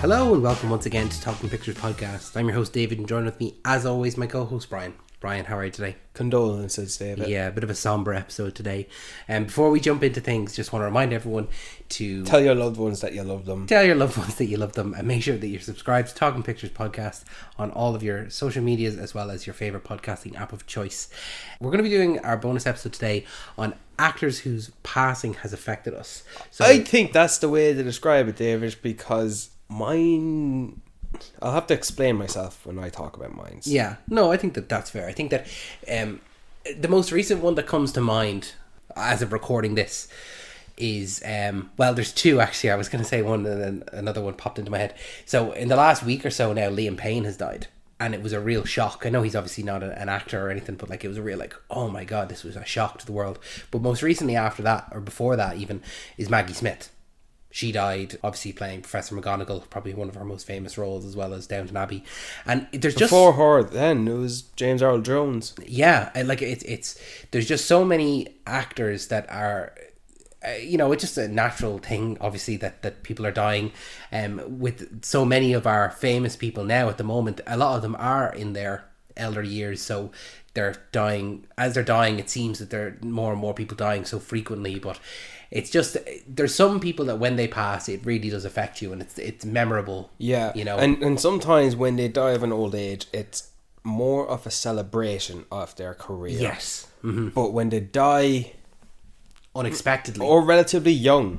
Hello and welcome once again to Talking Pictures Podcast. I'm your host David and joined with me as always my co-host Brian. Brian, how are you today? Condolences, David. Yeah, a bit of a somber episode today. And before we jump into things, just want to remind everyone to tell your loved ones that you love them. Tell your loved ones that you love them and make sure that you're subscribed to Talking Pictures Podcast on all of your social medias as well as your favourite podcasting app of choice. We're going to be doing our bonus episode today on actors whose passing has affected us. So I think that's the way to describe it, David, because mine... I'll have to explain myself when I talk about mine. Yeah, no, I think that's fair. I think that the most recent one that comes to mind as of recording this is, well, there's two actually. I was going to say one and then another one popped into my head. So in the last week or so now, Liam Payne has died. And it was a real shock. I know he's obviously not an actor or anything, but like it was a real like, oh my God, this was a shock to the world. But most recently after that, or before that even, is Maggie Smith. She died, obviously playing Professor McGonagall, probably one of her most famous roles, as well as Downton Abbey. And there's just before her, then it was James Earl Jones. Yeah, like it's there's just so many actors that are, it's just a natural thing, obviously, that people are dying. With so many of our famous people now at the moment, a lot of them are in their elder years, so they're dying. As they're dying, it seems that there are more and more people dying so frequently, but it's just, there's some people that when they pass, it really does affect you, and it's memorable. Yeah, and sometimes when they die of an old age, it's more of a celebration of their career. Yes. Mm-hmm. But when they die unexpectedly or relatively young,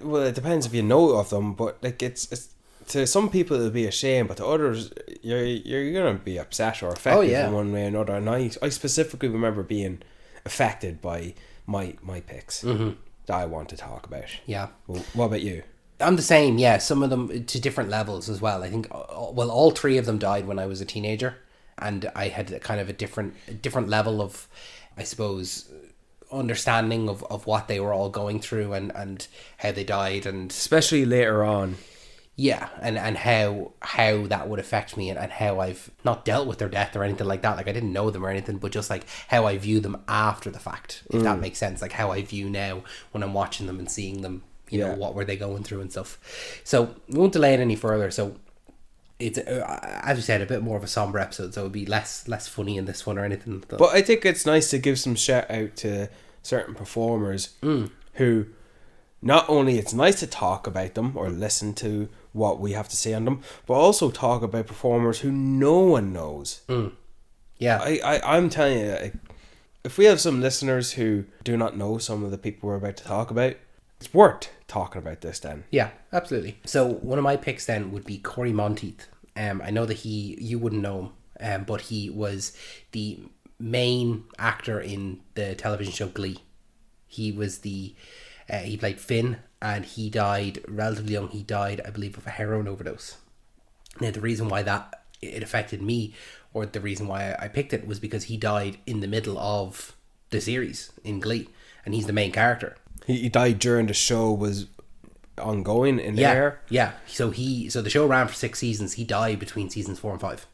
well, it depends if you know of them, but like it's to some people it'll be a shame, but to others you're gonna be upset or affected in one way or another. And I specifically remember being affected by my picks. Mm-hmm. That I want to talk about. Yeah. Well, what about you? I'm the same, yeah. Some of them to different levels as well. I think, well, all three of them died when I was a teenager, and I had kind of a different level of, I suppose, understanding of what they were all going through and how they died, and especially later on. Yeah, and how that would affect me and how I've not dealt with their death or anything like that. Like, I didn't know them or anything, but just like how I view them after the fact, if that makes sense. Like how I view now when I'm watching them and seeing them, you know, what were they going through and stuff. So we won't delay it any further. So it's, as we said, a bit more of a somber episode, so it'll be less funny in this one or anything. But I think it's nice to give some shout out to certain performers who, not only it's nice to talk about them or listen to what we have to say on them, but also talk about performers who no one knows. Yeah, I'm telling you, if we have some listeners who do not know some of the people we're about to talk about, it's worth talking about this then. Yeah, absolutely. So one of my picks then would be Corey Monteith. I know that you wouldn't know him, but he was the main actor in the television show Glee. He was he played Finn, and he died relatively young. He died, I believe, of a heroin overdose. Now, the reason why it affected me, or the reason why I picked it, was because he died in the middle of the series in Glee, and he's the main character. He died during the show was ongoing in air? Yeah. So the show ran for 6 seasons. He died between seasons 4 and 5.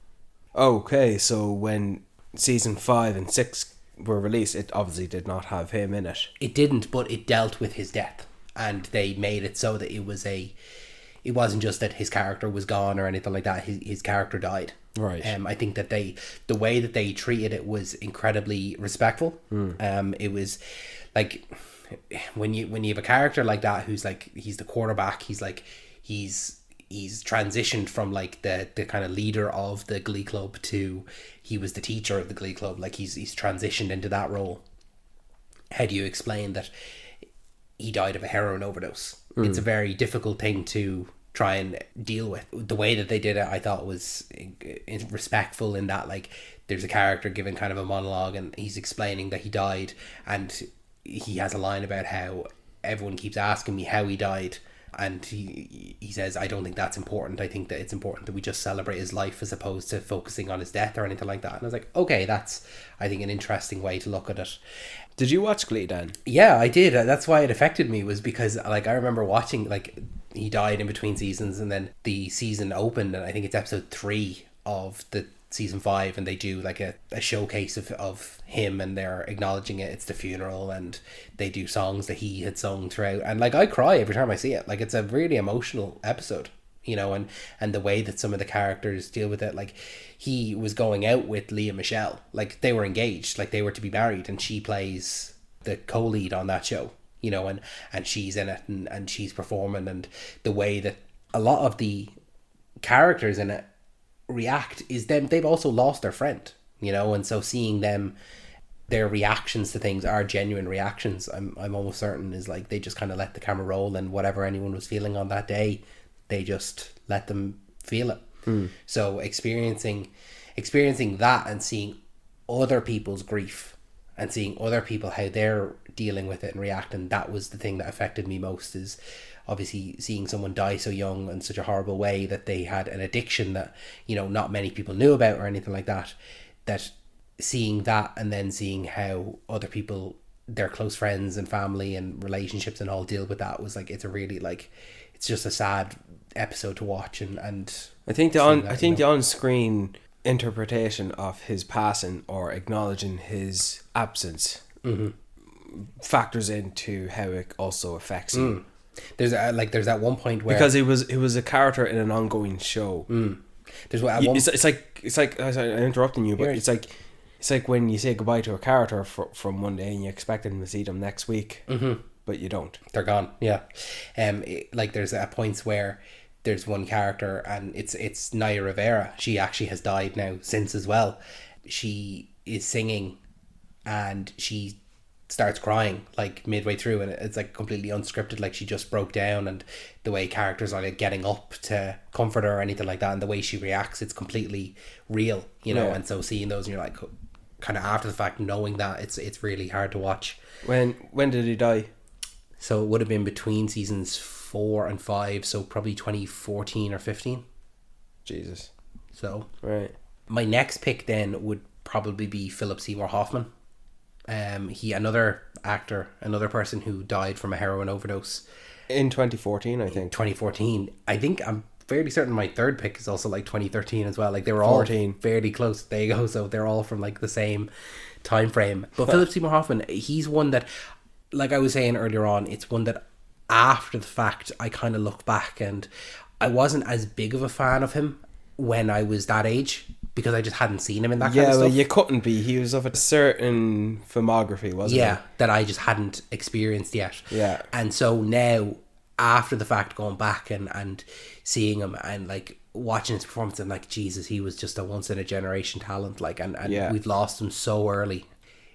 Okay, so when season 5 and 6 were released, it obviously did not have him in it. It didn't, but it dealt with his death, and they made it so that it wasn't just that his character was gone or anything like that. His character died. Right. I think that the way that they treated it was incredibly respectful. It was like when you have a character like that who's like, he's the quarterback. He's transitioned from like the kind of leader of the Glee Club to he was the teacher of the Glee Club. Like he's transitioned into that role. How do you explain that he died of a heroin overdose? It's a very difficult thing to try and deal with. The way that they did it, I thought, was respectful in that, like, there's a character giving kind of a monologue and he's explaining that he died, and he has a line about how everyone keeps asking me how he died, and he says, I don't think that's important. I think that it's important that we just celebrate his life as opposed to focusing on his death or anything like that. And I was like, okay, that's, I think, an interesting way to look at it. Did you watch Glee, Dan? Yeah, I did. That's why it affected me, was because, like, I remember watching, like, he died in between seasons, and then the season opened, and I think it's episode 3 of the season 5, and they do like a showcase of him, and they're acknowledging it. It's the funeral, and they do songs that he had sung throughout, and like, I cry every time I see it. Like, it's a really emotional episode, you know, and the way that some of the characters deal with it. Like, he was going out with Lea Michele, like they were engaged, like they were to be married, and she plays the co-lead on that show, you know, and she's in it, and she's performing, and the way that a lot of the characters in it react is them, they've also lost their friend, you know, and so seeing them, their reactions to things are genuine reactions. I'm almost certain is like they just kind of let the camera roll, and whatever anyone was feeling on that day, they just let them feel it. So experiencing that and seeing other people's grief and seeing other people how they're dealing with it and reacting, that was the thing that affected me most, is obviously seeing someone die so young in such a horrible way, that they had an addiction that, you know, not many people knew about or anything like that, that seeing that and then seeing how other people, their close friends and family and relationships and all deal with that, was like, it's a really, like, it's just a sad episode to watch. And I think the on-screen interpretation of his passing, or acknowledging his absence, factors into how it also affects you. There's that one point where, because it was a character in an ongoing show. There's it's like I'm interrupting you, but it's like when you say goodbye to a character from one day and you expect them to see them next week, but you don't. They're gone. Yeah, like there's points where there's one character, and it's Naya Rivera. She actually has died now since as well. She is singing, and she starts crying like midway through, and it's like completely unscripted, like she just broke down, and the way characters are like getting up to comfort her or anything like that, and the way she reacts, it's completely real, you know. And so seeing those, and you're like, kind of after the fact, knowing that, it's really hard to watch. When did he die? So it would have been between seasons 4 and 5, so probably 2014 or 15. Jesus. So right, my next pick then would probably be Philip Seymour Hoffman. He, another actor, another person who died from a heroin overdose in 2014, I think. 2014. I think I'm fairly certain my third pick is also like 2013 as well. Like they were 14. all fairly close. There you go. So they're all from like the same time frame. But Philip Seymour Hoffman, he's one that, like I was saying earlier on, it's one that after the fact I kind of look back, and I wasn't as big of a fan of him when I was that age, because I just hadn't seen him in that kind of stuff. Yeah, well, you couldn't be. He was of a certain filmography, wasn't he? Yeah, that I just hadn't experienced yet. Yeah. And so now, after the fact, going back and seeing him and like watching his performance, and like, Jesus, he was just a once in a generation talent. Like, and we've lost him so early.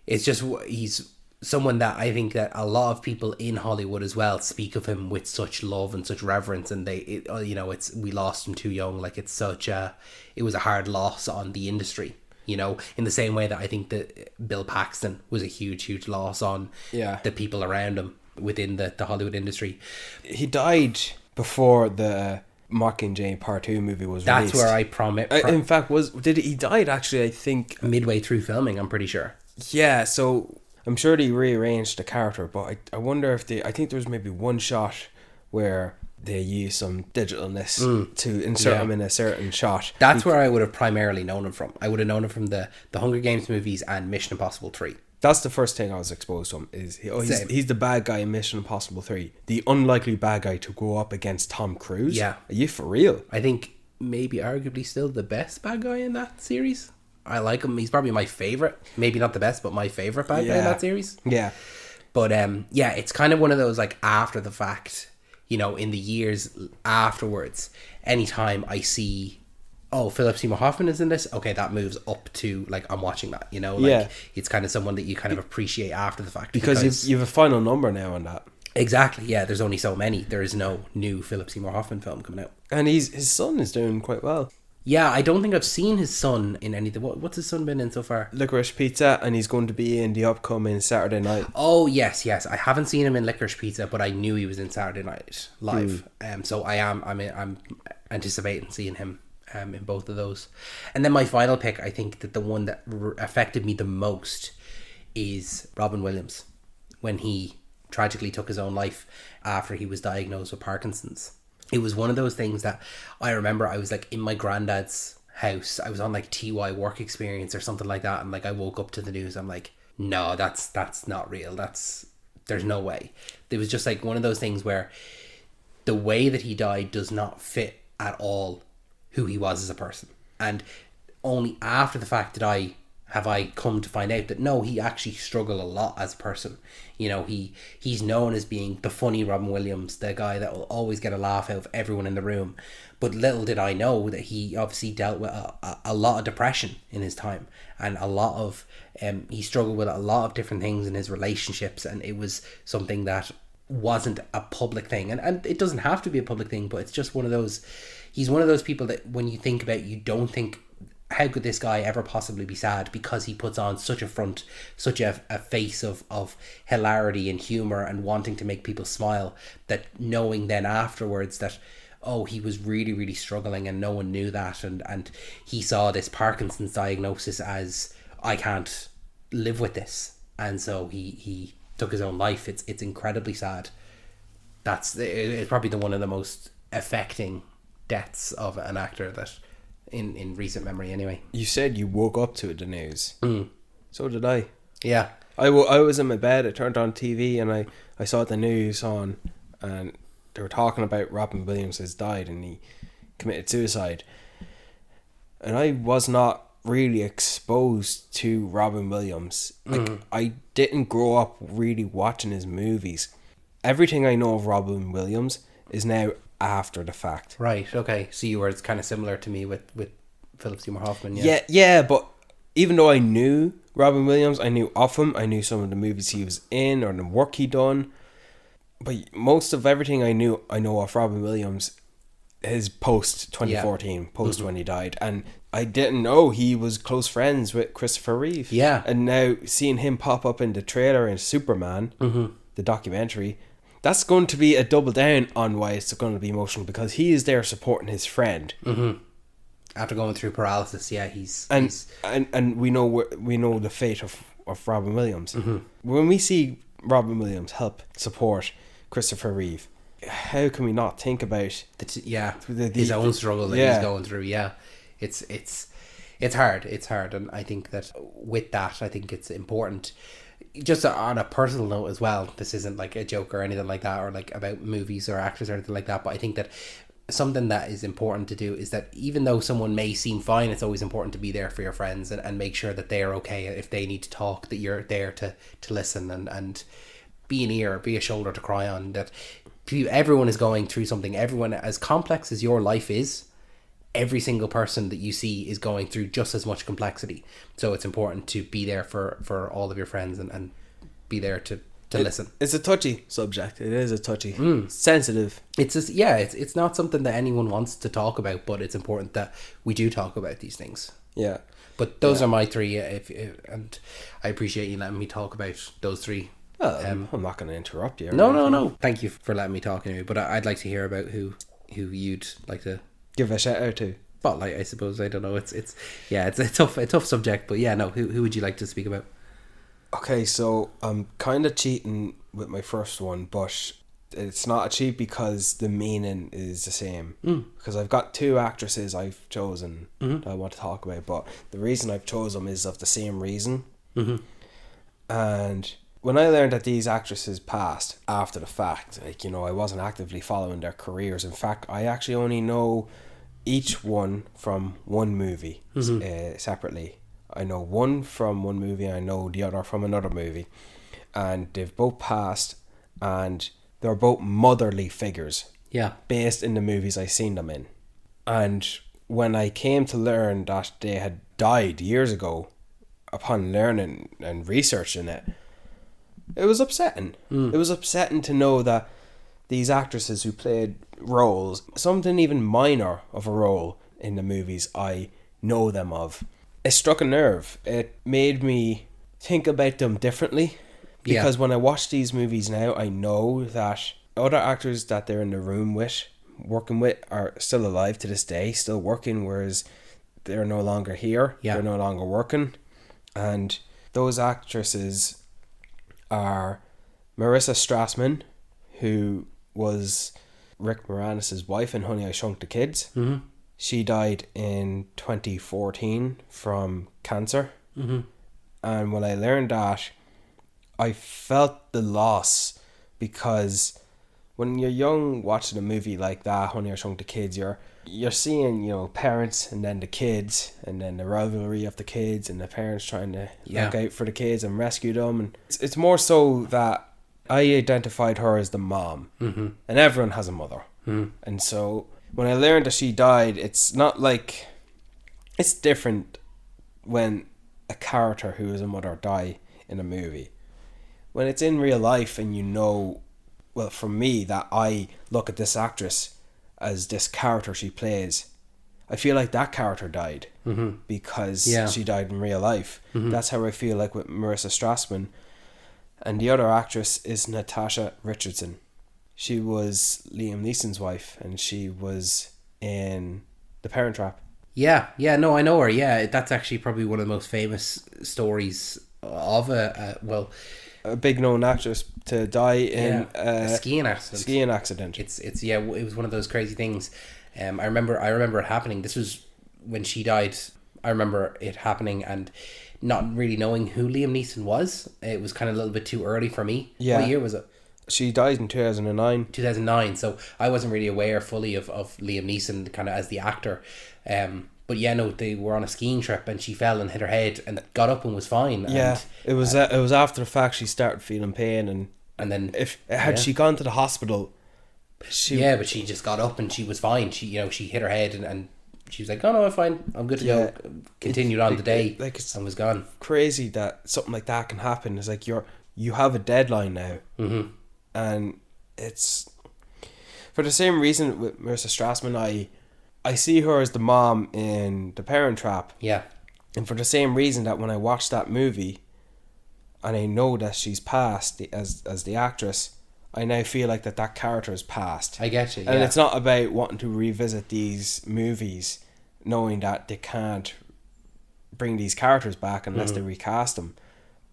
It's just, he's someone that I think that a lot of people in Hollywood as well speak of him with such love and such reverence, and we lost him too young. Like, it was a hard loss on the industry, you know, in the same way that I think that Bill Paxton was a huge loss on the people around him within the Hollywood industry. He died before the Mockingjay Part 2 movie was released. That's where in fact, he died actually, I think midway through filming, I'm pretty sure. Yeah, so I'm sure they rearranged the character, but I wonder if I think there was maybe one shot where they used some digitalness to insert him in a certain shot. That's where I would have primarily known him from. I would have known him from the Hunger Games movies and Mission Impossible 3. That's the first thing I was exposed to him. He's the bad guy in Mission Impossible 3. The unlikely bad guy to go up against Tom Cruise. Yeah. Are you for real? I think maybe arguably still the best bad guy in that series. I like him. He's probably my favourite. Maybe not the best, but my favourite bad guy in that series. Yeah. But it's kind of one of those, like, after the fact, you know, in the years afterwards, anytime I see, oh, Philip Seymour Hoffman is in this, okay, that moves up to, like, I'm watching that, you know? Like, it's kind of someone that you kind of appreciate after the fact. Because you have a final number now on that. Exactly, yeah. There's only so many. There is no new Philip Seymour Hoffman film coming out. And his son is doing quite well. Yeah, I don't think I've seen his son in anything. What's his son been in so far? Licorice Pizza, and he's going to be in the upcoming Saturday Night. Oh, yes. I haven't seen him in Licorice Pizza, but I knew he was in Saturday Night Live. So I'm anticipating seeing him in both of those. And then my final pick, I think that the one that affected me the most is Robin Williams, when he tragically took his own life after he was diagnosed with Parkinson's. It was one of those things that I remember I was like in my granddad's house. I was on like TY Work Experience or something like that. And like I woke up to the news. I'm like, no, that's not real. There's no way. It was just like one of those things where the way that he died does not fit at all who he was as a person. And only after the fact did I come to find out that no, he actually struggled a lot as a person. You know, he's known as being the funny Robin Williams, the guy that will always get a laugh out of everyone in the room. But little did I know that he obviously dealt with a lot of depression in his time, and a lot of he struggled with a lot of different things in his relationships, and it was something that wasn't a public thing, and it doesn't have to be a public thing, but it's just one of those. He's one of those people that when you think about, you don't think, how could this guy ever possibly be sad, because he puts on such a front, such a face of hilarity and humor and wanting to make people smile, that knowing then afterwards that, oh, he was really, really struggling and no one knew that, and he saw this Parkinson's diagnosis as, I can't live with this, and so he took his own life. It's incredibly sad. It's probably one of the most affecting deaths of an actor that in recent memory anyway. You said you woke up to the news. So did I. Yeah. I was in my bed, I turned on TV and I saw the news on, and they were talking about Robin Williams has died and he committed suicide. And I was not really exposed to Robin Williams. I didn't grow up really watching his movies. Everything I know of Robin Williams is now after the fact. Right, okay. So you were kind of similar to me with Philip Seymour Hoffman, Yeah, but even though I knew Robin Williams, I knew of him, I knew some of the movies he was in or the work he done. But most of everything I know of Robin Williams is post 2014, post when he died. And I didn't know he was close friends with Christopher Reeve. Yeah. And now seeing him pop up in the trailer in Superman, the documentary, that's going to be a double down on why it's going to be emotional, because he is there supporting his friend. After going through paralysis, yeah, and we know the fate of Robin Williams. When we see Robin Williams help support Christopher Reeve, how can we not think about his own struggle that he's going through? Yeah, it's hard. It's hard, and I think that with that, I think it's important. Just on a personal note as well, this isn't like a joke or anything like that, or like about movies or actors or anything like that, but I think that something that is important to do is that even though someone may seem fine, it's always important to be there for your friends and make sure that they're okay. If they need to talk, that you're there to listen and be an ear, be a shoulder to cry on. That everyone is going through something. Everyone, as complex as your life is, every single person that you see is going through just as much complexity. So it's important to be there for all of your friends and be there to listen. It's a touchy subject. It is a touchy, sensitive. It's not something that anyone wants to talk about, but it's important that we do talk about these things. Yeah. But those are my three, and I appreciate you letting me talk about those three. Well, I'm not going to interrupt you. No. Thank you for letting me talk anyway. But I'd like to hear about who you'd like to give a shout out to. Spotlight, I suppose. I don't know. It's a tough subject. But yeah, no. Who would you like to speak about? Okay, so I'm kind of cheating with my first one, but it's not a cheat because the meaning is the same. Because I've got two actresses I've chosen that I want to talk about, but the reason I've chosen them is of the same reason. And when I learned that these actresses passed after the fact, I wasn't actively following their careers. In fact, I actually only know each one from one movie separately. I know one from one movie, I know the other from another movie. And they've both passed, and they're both motherly figures. Yeah. Based in the movies I've seen them in. And when I came to learn that they had died years ago, upon learning and researching it, it was upsetting. It was upsetting to know that these actresses who played roles, something even minor of a role in the movies I know them of, it struck a nerve. It made me think about them differently. Because when I watch these movies now, I know that other actors that they're in the room with, working with, are still alive to this day, still working, whereas they're no longer here. They're no longer working. And those actresses are Marissa Strassman, who was Rick Moranis' wife in Honey, I Shrunk the Kids. She died in 2014 from cancer. And when I learned that, I felt the loss, because when you're young watching a movie like that, Honey, I Shrunk the Kids, you're you're seeing, you know, parents and then the kids, and then the rivalry of the kids and the parents trying to look out for the kids and rescue them. And it's more so that I identified her as the mom, and everyone has a mother. And so when I learned that she died, it's not like, it's different when a character who is a mother die in a movie. When it's in real life and you know, well, for me, that I look at this actress as this character she plays, I feel like that character died because she died in real life. That's how I feel like with Marissa Strassman. And the other actress is Natasha Richardson. She was Liam Neeson's wife, and she was in The Parent Trap. Yeah, no, I know her. Yeah, that's actually probably one of the most famous stories of a big known actress to die in a skiing accident. It's it was one of those crazy things. I remember it happening. This was when she died. I remember it happening and not really knowing who Liam Neeson was. It was kind of a little bit too early for me. Yeah. What year was it? She died in 2009. 2009. So I wasn't really aware fully of Liam Neeson kind of as the actor. But yeah, no, they were on a skiing trip and she fell and hit her head and got up and was fine. Yeah, and, it was after the fact she started feeling pain, and then if she gone to the hospital, but she just got up and she was fine. She hit her head and she was like, oh no, I'm fine, I'm good to go. Continued on the day and was gone. Crazy that something like that can happen. It's like you have a deadline now, and it's for the same reason with Marissa Strassman. I see her as the mom in The Parent Trap. Yeah. And for the same reason that when I watch that movie and I know that she's passed as the actress, I now feel like that character is passed. I get you, And it's not about wanting to revisit these movies knowing that they can't bring these characters back unless they recast them.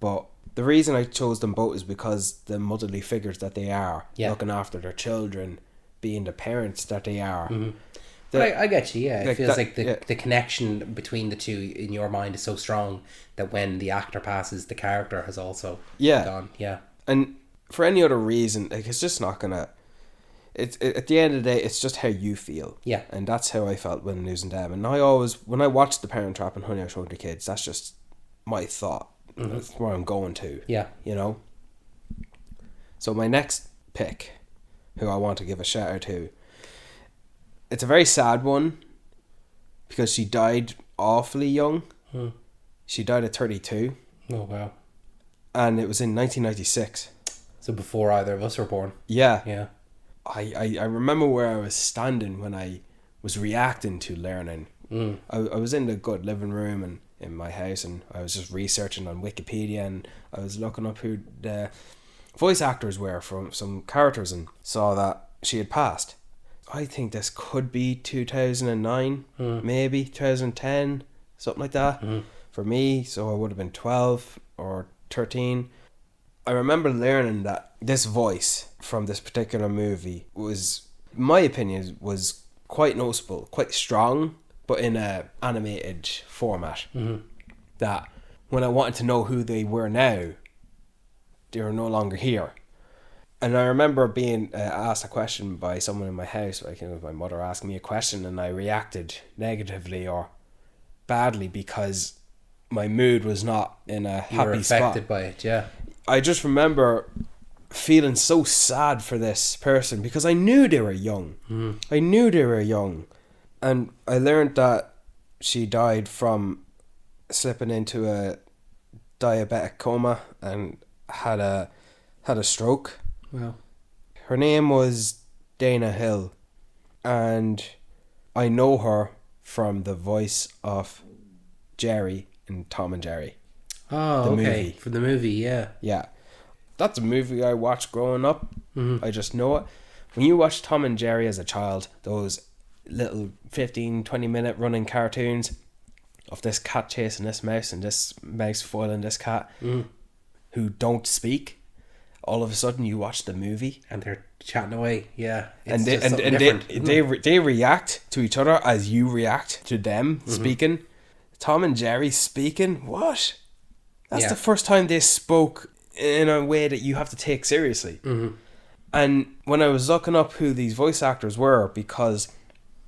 But the reason I chose them both is because the motherly figures that they are, looking after their children, being the parents that they are. I get you, yeah. It feels like the connection between the two in your mind is so strong that when the actor passes, the character has also gone. Yeah. And for any other reason, like, it's just not gonna... at the end of the day, it's just how you feel. Yeah. And that's how I felt when losing them. And I always, when I watched The Parent Trap and Honey, I Shrunk the Kids, that's just my thought. That's where I'm going to. Yeah. You know? So my next pick, who I want to give a shout out to, it's a very sad one because she died awfully young. She died at 32. Oh, wow. And it was in 1996. So before either of us were born. Yeah. Yeah. I remember where I was standing when I was reacting to learning. I was in the good living room and in my house, and I was just researching on Wikipedia, and I was looking up who the voice actors were from some characters and saw that she had passed. I think this could be 2009, maybe 2010, something like that. For me, so I would have been 12 or 13. I remember learning that this voice from this particular movie was, in my opinion, was quite noticeable, quite strong, but in a animated format. That when I wanted to know who they were now, they were no longer here. And I remember being asked a question by someone in my house, like, you know, my mother asked me a question, and I reacted negatively or badly because my mood was not in a happy spot. You were affected by it, yeah. I just remember feeling so sad for this person because I knew they were young. I knew they were young. And I learned that she died from slipping into a diabetic coma and had a stroke. Wow. Her name was Dana Hill, and I know her from the voice of Jerry in Tom and Jerry. Oh, movie. For the movie, yeah. Yeah. That's a movie I watched growing up. I just know it. When you watch Tom and Jerry as a child, those little 15-20 minute running cartoons of this cat chasing this mouse and this mouse foiling this cat who don't speak, all of a sudden you watch the movie and they're chatting away. Yeah. And they react to each other as you react to them speaking. Tom and Jerry speaking, what? That's the first time they spoke in a way that you have to take seriously. And when I was looking up who these voice actors were, because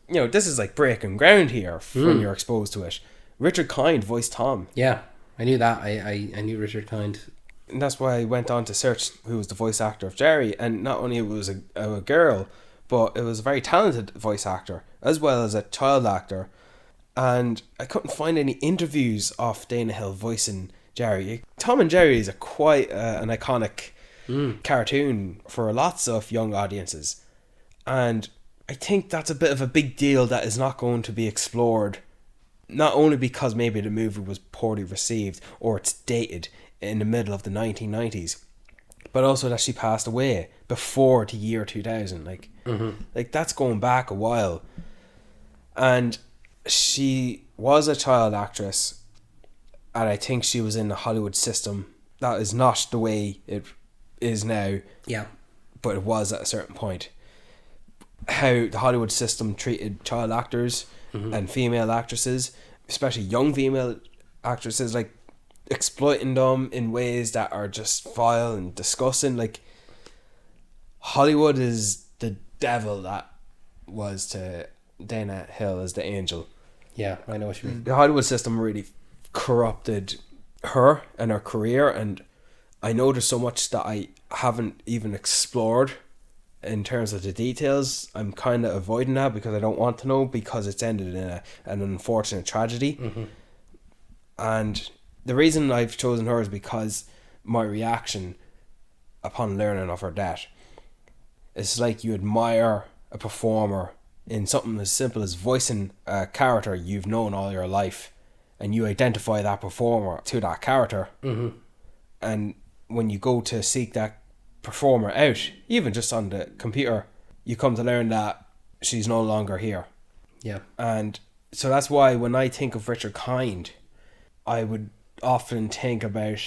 you know, this is like breaking ground here when you're exposed to it. Richard Kind voiced Tom. Yeah, I knew that. I knew Richard Kind. And that's why I went on to search who was the voice actor of Jerry. And not only was it a girl, but it was a very talented voice actor, as well as a child actor. And I couldn't find any interviews of Dana Hill voicing Jerry. Tom and Jerry is quite an iconic cartoon for lots of young audiences. And I think that's a bit of a big deal that is not going to be explored. Not only because maybe the movie was poorly received or it's dated in the middle of the 1990s, but also that she passed away before the year 2000. Like that's going back a while. And she was a child actress, and I think she was in the Hollywood system. That is not the way it is now. Yeah. But it was at a certain point. How the Hollywood system treated child actors and female actresses, especially young female actresses, like exploiting them in ways that are just vile and disgusting. Like, Hollywood is the devil that was to Dana Hill as the angel. Yeah, I know what you mean. The Hollywood system really corrupted her and her career, and I know there's so much that I haven't even explored in terms of the details. I'm kind of avoiding that because I don't want to know, because it's ended in an unfortunate tragedy. And the reason I've chosen her is because my reaction upon learning of her death, it's like you admire a performer in something as simple as voicing a character you've known all your life, and you identify that performer to that character. And when you go to seek that performer out, even just on the computer, you come to learn that she's no longer here. Yeah. And so that's why when I think of Richard Kind, I would often think about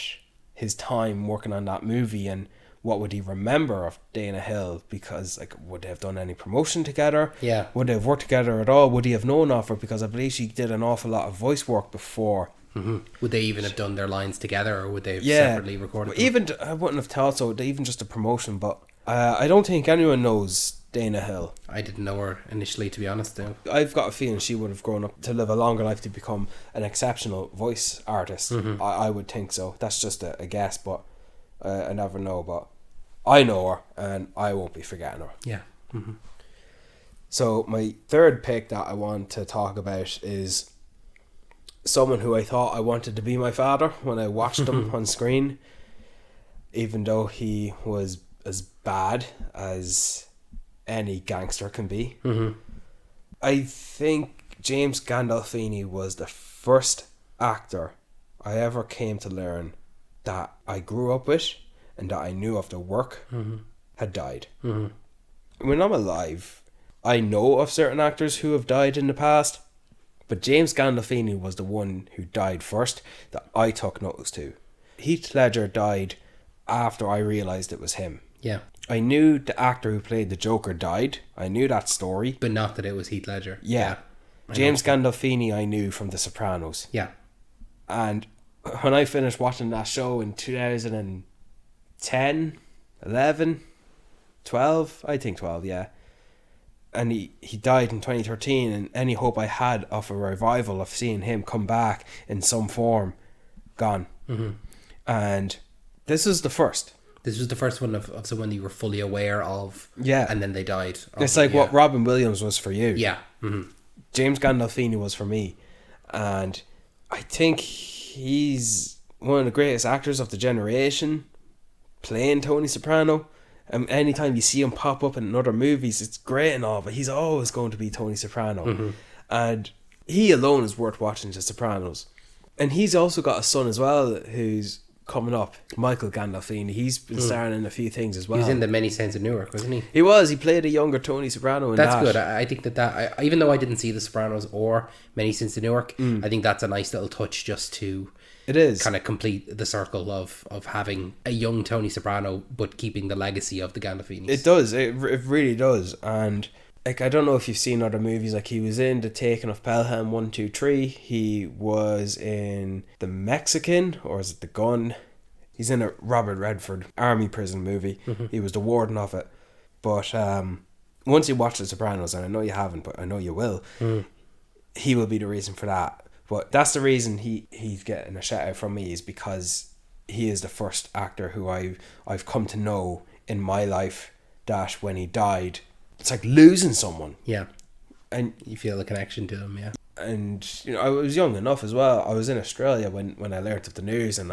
his time working on that movie and what would he remember of Dana Hill, because like, would they have done any promotion together? Yeah. Would they have worked together at all? Would he have known of her? Because I believe she did an awful lot of voice work before. Would they even have done their lines together, or would they have separately recorded them? Even I wouldn't have thought so. Even just a promotion, but I don't think anyone knows Dana Hill. I didn't know her initially, to be honest. Though I've got a feeling she would have grown up to live a longer life to become an exceptional voice artist. I would think so. That's just a guess, but I never know. But I know her, and I won't be forgetting her. Yeah. So my third pick that I want to talk about is someone who I thought I wanted to be my father when I watched him on screen, even though he was as bad as any gangster can be. I think James Gandolfini was the first actor I ever came to learn that I grew up with and that I knew of the work had died. When I'm alive, I know of certain actors who have died in the past, but James Gandolfini was the one who died first that I took notice to. Heath Ledger died after I realised it was him. Yeah. I knew the actor who played the Joker died. I knew that story. But not that it was Heath Ledger. Yeah. James Gandolfini I knew from The Sopranos. Yeah. And when I finished watching that show in 2010, 11, 12, I think 12, yeah. And he died in 2013, and any hope I had of a revival of seeing him come back in some form, gone. And this is the first. This was the first one of someone you were fully aware of. Yeah. And then they died. It's like what Robin Williams was for you. Yeah. James Gandolfini was for me. And I think he's one of the greatest actors of the generation, playing Tony Soprano. Anytime you see him pop up in other movies, it's great and all, but he's always going to be Tony Soprano. And he alone is worth watching, The Sopranos. And he's also got a son as well who's coming up, Michael Gandolfini. He's been starring in a few things as well. He was in The Many Saints of Newark, wasn't he? He was. He played a younger Tony Soprano in That's that. good. I think that even though I didn't see The Sopranos or Many Saints of Newark, I think that's a nice little touch just to... It is. Kind of complete the circle of having a young Tony Soprano, but keeping the legacy of the Gandolfinis. It does. It really does. And like, I don't know if you've seen other movies. Like, he was in The Taking of Pelham 1, 2, 3. He was in The Mexican, or is it The Gun? He's in a Robert Redford army prison movie. He was the warden of it. But once you watch The Sopranos, and I know you haven't, but I know you will, he will be the reason for that. But that's the reason he's getting a shout out from me, is because he is the first actor who I've come to know in my life that when he died, it's like losing someone. Yeah. And you feel a connection to him, yeah. And you know, I was young enough as well. I was in Australia when I learnt of the news, and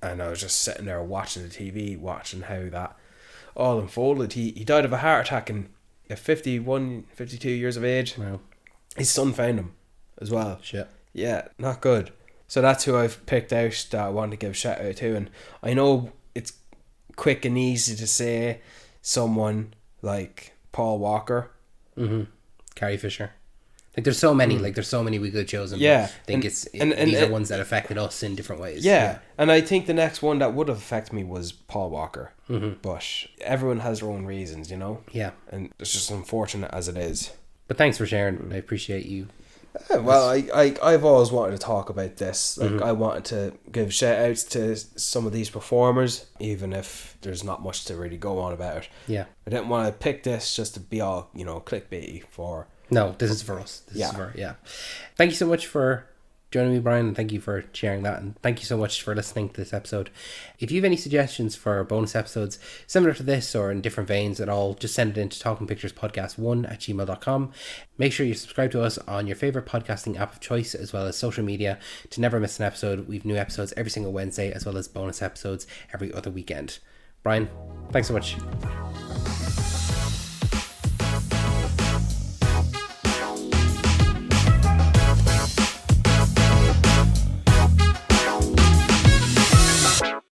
and I was just sitting there watching the TV, watching how that all unfolded. He died of a heart attack at 51, 52 years of age. Wow. His son found him as well. Shit. Yeah, not good. So that's who I've picked out that I want to give a shout out to. And I know it's quick and easy to say someone like Paul Walker. Carrie Fisher. Like there's so many, like there's so many we could have chosen. Yeah. I think these are ones that affected us in different ways. Yeah. And I think the next one that would have affected me was Paul Walker. But everyone has their own reasons, you know? Yeah. And it's just unfortunate as it is. But thanks for sharing. I appreciate you. Well, I've always wanted to talk about this. Like I wanted to give shout outs to some of these performers, even if there's not much to really go on about it. Yeah. I didn't want to pick this just to be all, you know, clickbaity for... No, this is for us. This is for, Thank you so much for joining me, Brian, and thank you for sharing that, and thank you so much for listening to this episode. If you have any suggestions for bonus episodes similar to this or in different veins at all, just send it into talkingpicturespodcast1@gmail.com. Make sure you subscribe to us on your favourite podcasting app of choice, as well as social media, to never miss an episode. We've new episodes every single Wednesday, as well as bonus episodes every other weekend. Brian, thanks so much.